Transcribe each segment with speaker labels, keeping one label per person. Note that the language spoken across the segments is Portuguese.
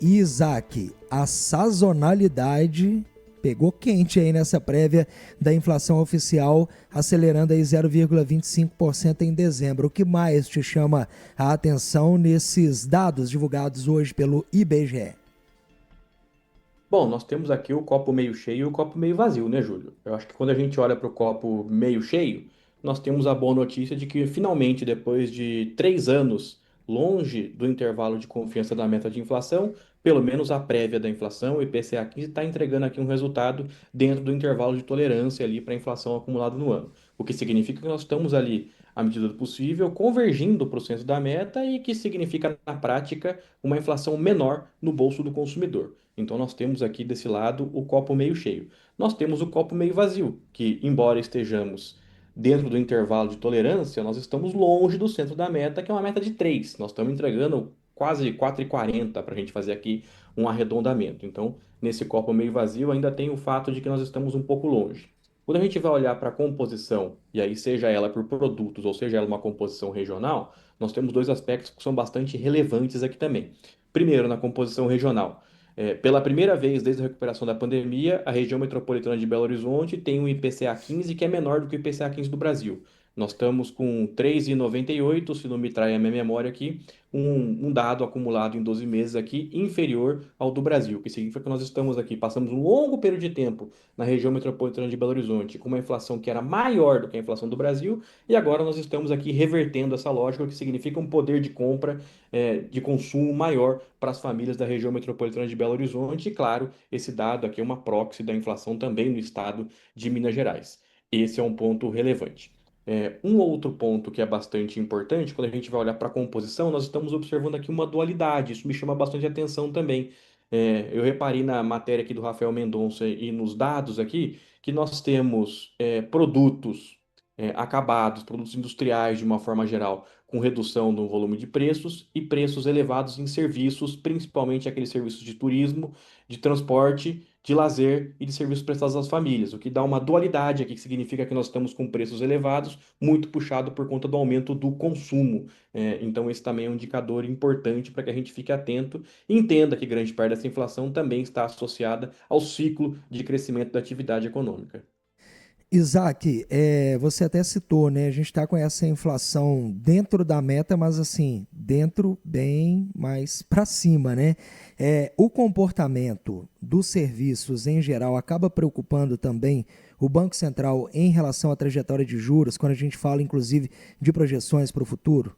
Speaker 1: Isaac, a sazonalidade pegou quente aí nessa prévia da inflação oficial, acelerando aí 0,25% em dezembro. O que mais te chama a atenção nesses dados divulgados hoje pelo IBGE?
Speaker 2: Bom, nós temos aqui o copo meio cheio e o copo meio vazio, né, Júlio? Eu acho que quando a gente olha para o copo meio cheio, nós temos a boa notícia de que finalmente, depois de 3 anos longe do intervalo de confiança da meta de inflação, pelo menos a prévia da inflação, o IPCA 15, está entregando aqui um resultado dentro do intervalo de tolerância ali para a inflação acumulada no ano. O que significa que nós estamos ali, à medida do possível, convergindo para o centro da meta e que significa, na prática, uma inflação menor no bolso do consumidor. Então, nós temos aqui desse lado o copo meio cheio. Nós temos o copo meio vazio, que, embora estejamos dentro do intervalo de tolerância, nós estamos longe do centro da meta, que é uma meta de 3. Nós estamos entregando quase 4,40 para a gente fazer aqui um arredondamento. Então, nesse copo meio vazio, ainda tem o fato de que nós estamos um pouco longe. Quando a gente vai olhar para a composição, e aí seja ela por produtos ou seja ela uma composição regional, nós temos dois aspectos que são bastante relevantes aqui também. Primeiro, na composição regional. Pela primeira vez desde a recuperação da pandemia, a região metropolitana de Belo Horizonte tem um IPCA 15 que é menor do que o IPCA 15 do Brasil. Nós estamos com 3,98, se não me trai a minha memória aqui, um dado acumulado em 12 meses aqui inferior ao do Brasil, o que significa que nós estamos aqui, passamos um longo período de tempo na região metropolitana de Belo Horizonte com uma inflação que era maior do que a inflação do Brasil, e agora nós estamos aqui revertendo essa lógica, o que significa um poder de compra, de consumo maior para as famílias da região metropolitana de Belo Horizonte. E, claro, esse dado aqui é uma proxy da inflação também no estado de Minas Gerais. Esse é um ponto relevante. Um outro ponto que é bastante importante, quando a gente vai olhar para a composição, nós estamos observando aqui uma dualidade. Isso me chama bastante atenção também. Eu reparei na matéria aqui do Rafael Mendonça e nos dados aqui que nós temos produtos acabados, produtos industriais de uma forma geral, com redução no volume de preços e preços elevados em serviços, principalmente aqueles serviços de turismo, de transporte, de lazer e de serviços prestados às famílias, o que dá uma dualidade aqui, que significa que nós estamos com preços elevados, muito puxado por conta do aumento do consumo. Então, esse também é um indicador importante para que a gente fique atento e entenda que grande parte dessa inflação também está associada ao ciclo de crescimento da atividade econômica.
Speaker 1: Isaac, você até citou, né? A gente está com essa inflação dentro da meta, mas assim, dentro bem mais para cima, né? O comportamento dos serviços em geral acaba preocupando também o Banco Central em relação à trajetória de juros, quando a gente fala, inclusive, de projeções para o futuro?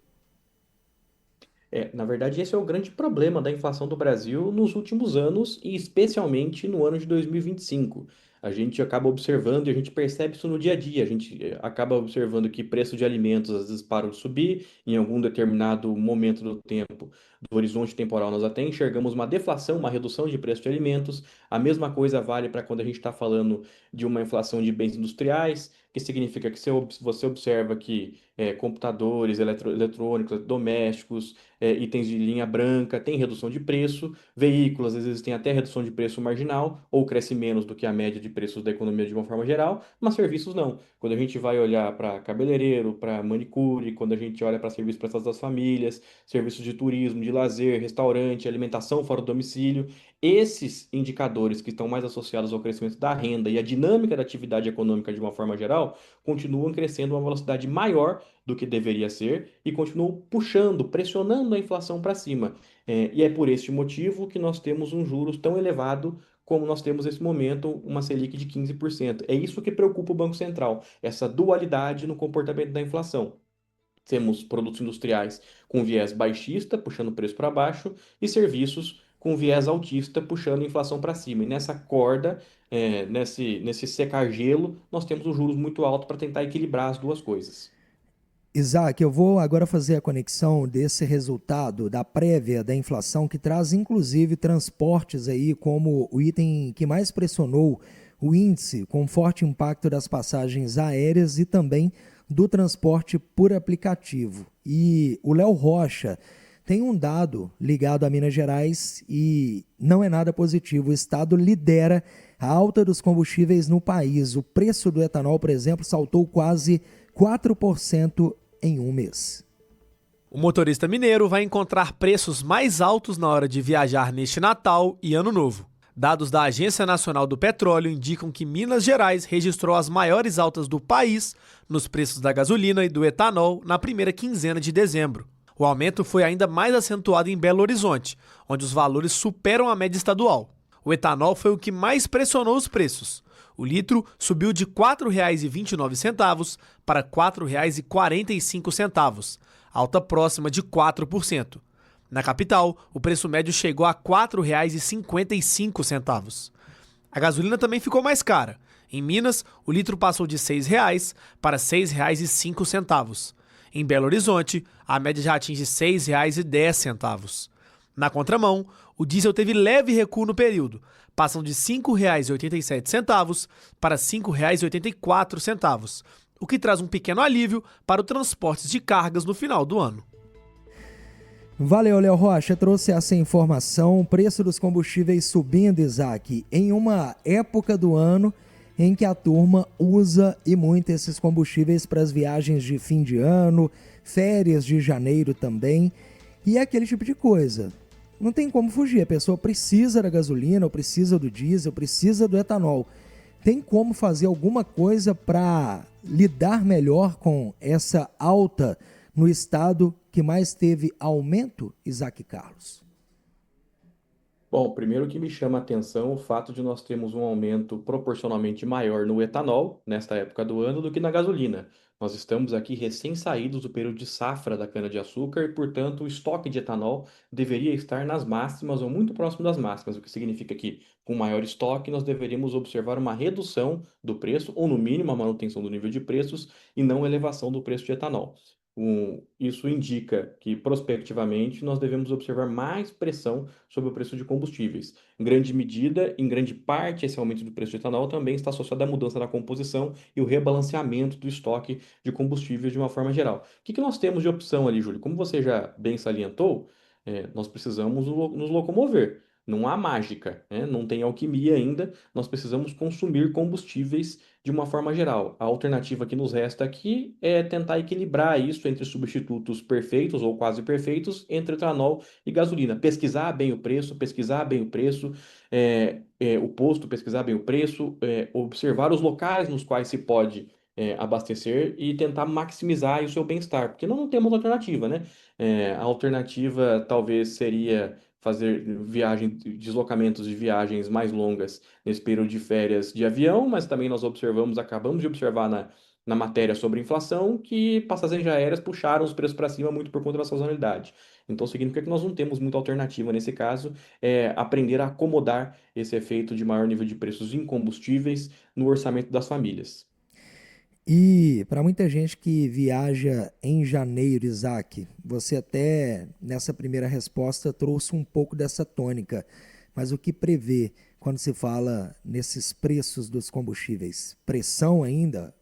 Speaker 2: Na verdade, esse é o grande problema da inflação do Brasil nos últimos anos e especialmente no ano de 2025. A gente acaba observando e a gente percebe isso no dia a dia. A gente acaba observando que preço de alimentos às vezes param de subir em algum determinado momento do tempo, do horizonte temporal. Nós até enxergamos uma deflação, uma redução de preço de alimentos. A mesma coisa vale para quando a gente está falando de uma inflação de bens industriais, que significa que você observa que computadores, eletrônicos, domésticos, itens de linha branca, tem redução de preço, veículos às vezes tem até redução de preço marginal, ou cresce menos do que a média de preços da economia de uma forma geral, mas serviços não. Quando a gente vai olhar para cabeleireiro, para manicure, quando a gente olha para serviços prestados às famílias, serviços de turismo, de lazer, restaurante, alimentação fora do domicílio, esses indicadores que estão mais associados ao crescimento da renda e à dinâmica da atividade econômica de uma forma geral, continuam crescendo a uma velocidade maior do que deveria ser e continuam puxando, pressionando a inflação para cima. E é por este motivo que nós temos um juros tão elevado como nós temos nesse momento, uma Selic de 15%. É isso que preocupa o Banco Central, essa dualidade no comportamento da inflação. Temos produtos industriais com viés baixista, puxando o preço para baixo, e serviços com viés altista, puxando a inflação para cima. E nessa corda, nesse secar-gelo, nós temos os juros muito altos para tentar equilibrar as duas coisas.
Speaker 1: Isaac, eu vou agora fazer a conexão desse resultado da prévia da inflação, que traz inclusive transportes aí como o item que mais pressionou o índice, com forte impacto das passagens aéreas e também do transporte por aplicativo. E o Léo Rocha tem um dado ligado a Minas Gerais e não é nada positivo. O estado lidera a alta dos combustíveis no país. O preço do etanol, por exemplo, saltou quase 4% em um mês.
Speaker 3: O motorista mineiro vai encontrar preços mais altos na hora de viajar neste Natal e Ano Novo. Dados da Agência Nacional do Petróleo indicam que Minas Gerais registrou as maiores altas do país nos preços da gasolina e do etanol na primeira quinzena de dezembro. O aumento foi ainda mais acentuado em Belo Horizonte, onde os valores superam a média estadual. O etanol foi o que mais pressionou os preços. O litro subiu de R$ 4,29 para R$ 4,45, alta próxima de 4%. Na capital, o preço médio chegou a R$ 4,55. A gasolina também ficou mais cara. Em Minas, o litro passou de R$ 6,00 para R$ 6,05. Em Belo Horizonte, a média já atinge R$ 6,10. Na contramão, o diesel teve leve recuo no período, passando de R$ 5,87 para R$ 5,84, o que traz um pequeno alívio para o transporte de cargas no final do ano.
Speaker 1: Valeu, Léo Rocha, trouxe essa informação. O preço dos combustíveis subindo, Isaac, em uma época do ano em que a turma usa e muito esses combustíveis para as viagens de fim de ano, férias de janeiro também, e é aquele tipo de coisa. Não tem como fugir, a pessoa precisa da gasolina, ou precisa do diesel, precisa do etanol. Tem como fazer alguma coisa para lidar melhor com essa alta no estado que mais teve aumento, Isaac Carlos?
Speaker 2: Bom, primeiro que me chama a atenção o fato de nós termos um aumento proporcionalmente maior no etanol, nesta época do ano, do que na gasolina. Nós estamos aqui recém-saídos do período de safra da cana-de-açúcar e, portanto, o estoque de etanol deveria estar nas máximas ou muito próximo das máximas, o que significa que, com maior estoque, nós deveríamos observar uma redução do preço, ou no mínimo a manutenção do nível de preços, e não elevação do preço de etanol. Isso indica que, prospectivamente, nós devemos observar mais pressão sobre o preço de combustíveis. Em grande medida, em grande parte, esse aumento do preço de etanol também está associado à mudança na composição e o rebalanceamento do estoque de combustíveis de uma forma geral. O que nós temos de opção ali, Júlio? Como você já bem salientou, nós precisamos nos locomover. Não há mágica, né? Não tem alquimia ainda. Nós precisamos consumir combustíveis de uma forma geral. A alternativa que nos resta aqui é tentar equilibrar isso entre substitutos perfeitos ou quase perfeitos entre etanol e gasolina. Pesquisar bem o preço, o posto, pesquisar bem o preço, observar os locais nos quais se pode abastecer e tentar maximizar aí o seu bem-estar, porque nós não temos alternativa, né? A alternativa talvez seria fazer deslocamentos de viagens mais longas nesse período de férias de avião, mas também nós acabamos de observar na matéria sobre inflação, que passagens aéreas puxaram os preços para cima muito por conta da sazonalidade. Então, significa que nós não temos muita alternativa nesse caso, aprender a acomodar esse efeito de maior nível de preços em combustíveis no orçamento das famílias.
Speaker 1: E para muita gente que viaja em janeiro, Isaac, você até nessa primeira resposta trouxe um pouco dessa tônica, mas o que prevê quando se fala nesses preços dos combustíveis? Pressão ainda?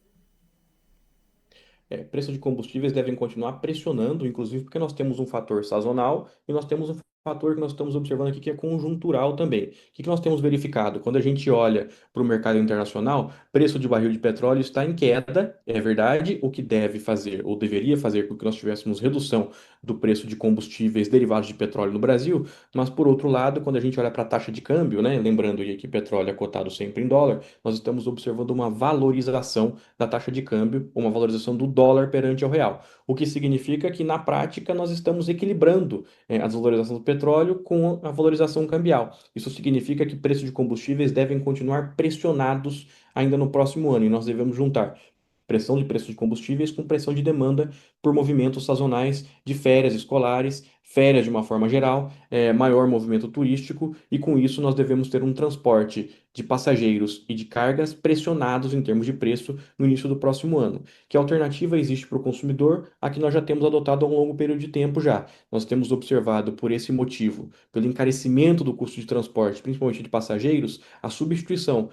Speaker 2: Preço de combustíveis devem continuar pressionando, inclusive porque nós temos um fator sazonal e nós temos um fator que nós estamos observando aqui que é conjuntural também. O que nós temos verificado? Quando a gente olha para o mercado internacional, preço de barril de petróleo está em queda, é verdade, o que deve fazer, ou deveria fazer com que nós tivéssemos redução do preço de combustíveis derivados de petróleo no Brasil, mas por outro lado, quando a gente olha para a taxa de câmbio, né, lembrando aí que petróleo é cotado sempre em dólar, nós estamos observando uma valorização da taxa de câmbio, uma valorização do dólar perante ao real, o que significa que na prática nós estamos equilibrando a desvalorização do petróleo com a valorização cambial. Isso significa que preços de combustíveis devem continuar pressionados ainda no próximo ano e nós devemos juntar pressão de preço de combustíveis com pressão de demanda por movimentos sazonais de férias escolares, férias de uma forma geral, maior movimento turístico, e com isso nós devemos ter um transporte de passageiros e de cargas pressionados em termos de preço no início do próximo ano. Que alternativa existe para o consumidor? A que nós já temos adotado há um longo período de tempo já. Nós temos observado por esse motivo, pelo encarecimento do custo de transporte, principalmente de passageiros, a substituição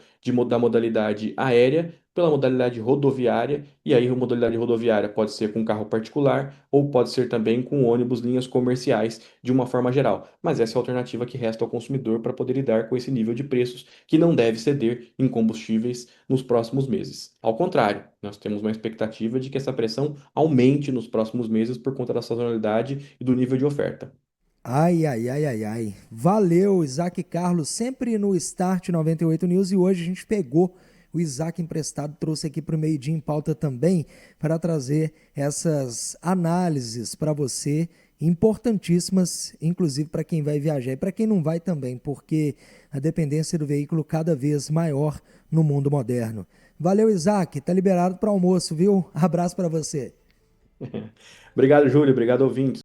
Speaker 2: da modalidade aérea pela modalidade rodoviária, e aí a modalidade rodoviária pode ser com carro particular ou pode ser também com ônibus linhas comerciais. comerciais de uma forma geral. Mas essa é a alternativa que resta ao consumidor para poder lidar com esse nível de preços que não deve ceder em combustíveis nos próximos meses. Ao contrário, nós temos uma expectativa de que essa pressão aumente nos próximos meses por conta da sazonalidade e do nível de oferta.
Speaker 1: Ai, ai, ai, ai, ai. Valeu, Isaac Carlos, sempre no Start 98 News, e hoje a gente pegou o Isaac emprestado, trouxe aqui para o Meio-Dia em Pauta também, para trazer essas análises para você, importantíssimas, inclusive para quem vai viajar e para quem não vai também, porque a dependência do veículo cada vez maior no mundo moderno. Valeu, Isaac, tá liberado para almoço, viu? Abraço para você.
Speaker 2: Obrigado, Júlio. Obrigado, ouvintes.